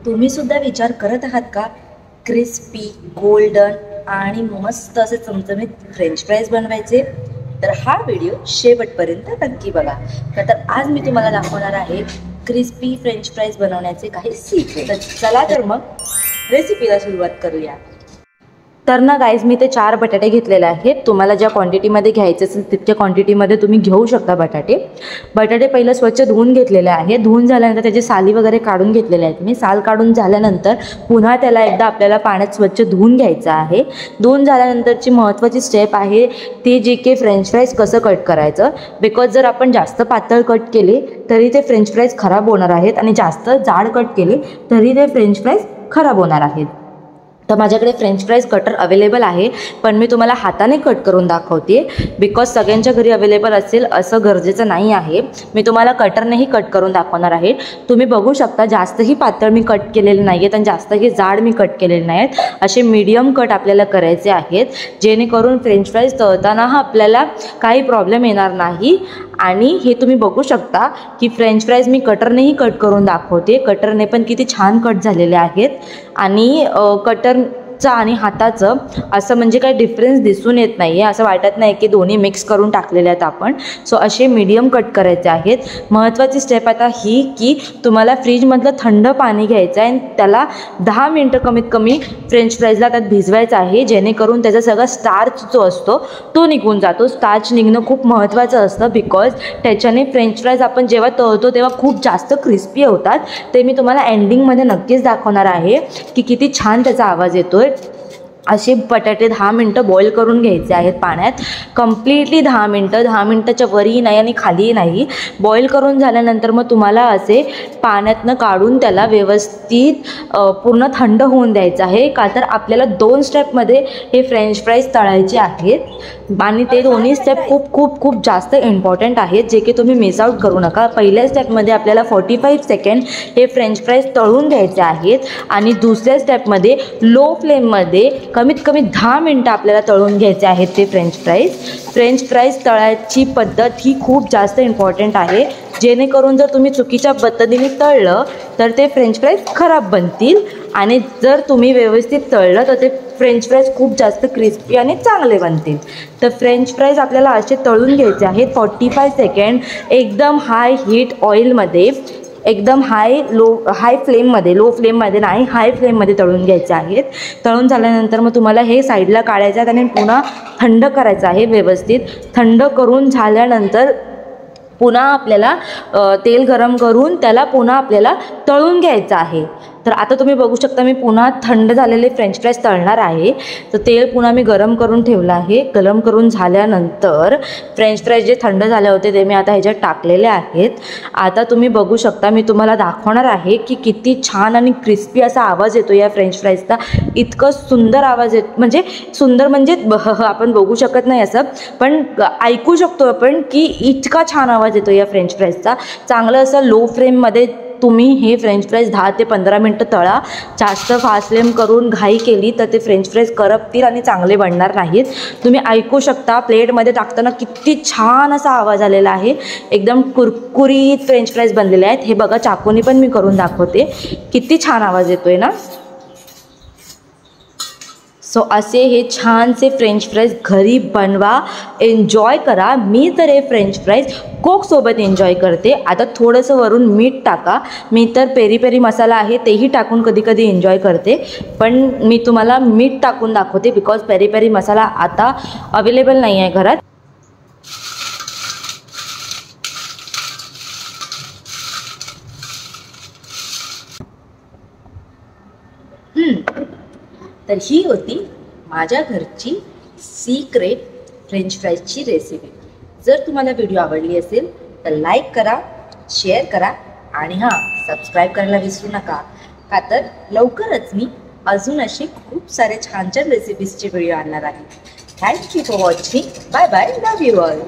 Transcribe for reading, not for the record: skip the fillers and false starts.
तुम्ही सुद्धा विचार करत आहात का क्रिस्पी गोल्डन आणि मस्त असे चमचमीत फ्रेंच फ्राईज बनवायचे? तर हा व्हिडिओ शेवटपर्यंत नक्की बघा. तर आज मी तुम्हाला दाखवणार आहे क्रिस्पी फ्रेंच फ्राईज बनवण्याचे काही सिक्रेट. तर चला तर मग रेसिपीला सुरुवात करूया. तर ना गाईज, मी ते 4 बटाटे घेतलेले आहेत. तुम्हाला ज्या क्वांटिटीमध्ये घ्यायचे असेल तितक्या क्वांटिटीमध्ये तुम्ही घेऊ शकता. बटाटे पहिलं स्वच्छ धुवून घेतलेले आहे. धुवून झाल्यानंतर त्याची साली वगैरे काढून घेतलेले आहेत. मी साल काढून झाल्यानंतर पुन्हा त्याला एकदा आपल्याला पाण्यात स्वच्छ धुवून घ्यायचं आहे. धुवून झाल्यानंतरची महत्त्वाची स्टेप आहे ती जी की फ्रेंच फ्राईज कसं कट करायचं. बिकॉज जर आपण जास्त पातळ कट केले तरी ते फ्रेंच फ्राईज खराब होणार आहेत आणि जास्त जाड कट केले तरी ते फ्रेंच फ्राईज खराब होणार आहेत. तर माझ्याकडे फ्रेंच फ्राईज कटर अवेलेबल आहे, पण मी तुम्हाला हाताने कट करून दाखवते. बिकॉज सगळ्यांच्या घरी अवेलेबल असेल असं गरजेचं नाही आहे. मी तुम्हाला कटरनेही कट करून दाखवणार आहे. तुम्ही बघू शकता जास्तही पातळ मी कट केलेले नाही आहेत आणि जास्तही जाड मी कट केलेले नाहीत. असे मीडियम कट आपल्याला करायचे आहेत, जेणेकरून फ्रेंच फ्राईज तळताना आपल्याला काही प्रॉब्लेम येणार नाही. आणि हे तुम्ही बघू शकता की फ्रेंच फ्राईज मी कटरनेही कट करून दाखवते. कटरने पण किती छान कट झालेले आहेत आणि कटरचा आणि हाताचं असं म्हणजे काही डिफरन्स दिसून येत नाही आहे. असं वाटत नाही की दोन्ही मिक्स करून टाकलेले आहेत आपण. सो असे मीडियम कट करायचे आहेत. महत्त्वाची स्टेप आता ही की तुम्हाला फ्रीजमधलं थंड पाणी घ्यायचं आहे आणि त्याला 10 मिनटं कमीत कमी फ्रेंच फ्राईजला त्यात भिजवायचं आहे, जेणेकरून त्याचा सगळा स्टार्च जो असतो तो निघून जातो. स्टार्च निघणं खूप महत्त्वाचं असतं, बिकॉज त्याच्याने फ्रेंच फ्राईज आपण जेव्हा तळतो तेव्हा खूप जास्त क्रिस्पी होतात. ते मी तुम्हाला एंडिंगमध्ये नक्कीच दाखवणार आहे की किती छान त्याचा आवाज येतो. असे बटाटे 10 मिनटं बॉईल करून घ्यायचे आहेत पाण्यात. कम्प्लिटली 10 मिनटं, 10 मिनटाच्या वरही नाही आणि खालीही नाही. बॉईल करून झाल्यानंतर मग तुम्हाला असे पाण्यातनं काढून त्याला व्यवस्थित पूर्ण थंड होऊन द्यायचं आहे. का तर आपल्याला 2 स्टेपमध्ये हे फ्रेंच फ्राईज तळायचे आहेत आणि ते दोन्ही स्टेप खूप खूप खूप जास्त इम्पॉर्टंट आहेत, जे की तुम्ही मिस आउट करू नका. पहिल्या स्टेपमध्ये आपल्याला 45 सेकंड हे फ्रेंच फ्राईज तळून घ्यायचे आहेत आणि दुसऱ्या स्टेपमध्ये लो फ्लेममध्ये कमीत कमी 10 मिनटं आपल्याला तळून घ्यायचे आहेत ते फ्रेंच फ्राईज तळायची पद्धत ही खूप जास्त इम्पॉर्टंट आहे, जेणेकरून जर तुम्ही चुकीच्या पद्धतीने तळलं तर ते फ्रेंच फ्राईज खराब बनतील आणि जर तुम्ही व्यवस्थित तळलं तर ते फ्रेंच फ्राईज खूप जास्त क्रिस्पी आणि चांगले बनतील. तर फ्रेंच फ्राईज आपल्याला असे तळून घ्यायचे आहेत 45 सेकंड एकदम हाय हीट ऑइलमध्ये, एकदम हाय फ्लेममध्ये, लो फ्लेममध्ये नाही, हाय फ्लेममध्ये तळून घ्यायचे आहेत. तळून झाल्यानंतर मग तुम्हाला हे साईडला काढायचं आहे आणि पुन्हा थंड करायचं आहे. व्यवस्थित थंड करून झाल्यानंतर पुन्हा आपल्याला तेल गरम करून त्याला पुन्हा आपल्याला तळून घ्यायचं आहे. तर आता तुम्ही बघू शकता मी पुन्हा थंड झालेले फ्रेंच फ्राईज तळणार आहे. तर तेल पुन्हा मी गरम करून ठेवलं आहे. गरम करून झाल्यानंतर फ्रेंच फ्राईज जे थंड झाले होते ते मी आता ह्याच्यात टाकलेले आहेत. आता तुम्ही बघू शकता मी तुम्हाला दाखवणार आहे की किती छान आणि क्रिस्पी असा आवाज येतो या फ्रेंच फ्राईजचा. इतकं सुंदर आवाज येतो, म्हणजे सुंदर म्हणजे आपण बघू शकत नाही असं, पण ऐकू शकतो आपण की इतका छान आवाज येतो या फ्रेंच फ्राईजचा. चांगलं असं लो फ्लेममध्ये तुम्ही हे फ्रेंच फ्राईज 10 ते 15 मिनटं तळा. जास्त फास्ट फ्लेम करून घाई केली तर ते फ्रेंच फ्राईज करपतील आणि चांगले बनणार नाहीत. तुम्ही ऐकू शकता प्लेटमध्ये टाकताना किती छान असा आवाज आलेला आहे. एकदम कुरकुरीत फ्रेंच फ्राईज बनलेले आहेत. हे बघा, चाकूनी पण मी करून दाखवते. किती छान आवाज येतोय ना. सो असे हे छानसे फ्रेंच फ्राईज घरी बनवा, एन्जॉय करा. मी तर हे फ्रेंच फ्राईज कोकसोबत एन्जॉय करते. आता थोडंसं वरून मीठ टाका. मी तर पेरी पेरी मसाला आहे तेही टाकून कधी कधी एन्जॉय करते, पण मी तुम्हाला मीठ टाकून दाखवते बिकॉज पेरी पेरी मसाला आता अवेलेबल नाही आहे घरात. तर ही होती माझ्या घरची सिक्रेट फ्रेंच फ्राईजची रेसिपी. जर तुम्हाला व्हिडिओ आवडली असेल तर लाईक करा, शेअर करा आणि सबस्क्राईब करायला विसरू नका. का तर लवकरच मी अजून अशी खूप सारे छान छान रेसिपीजचे व्हिडिओ आणणार आहे. Thank you for watching. Bye bye. Love you all.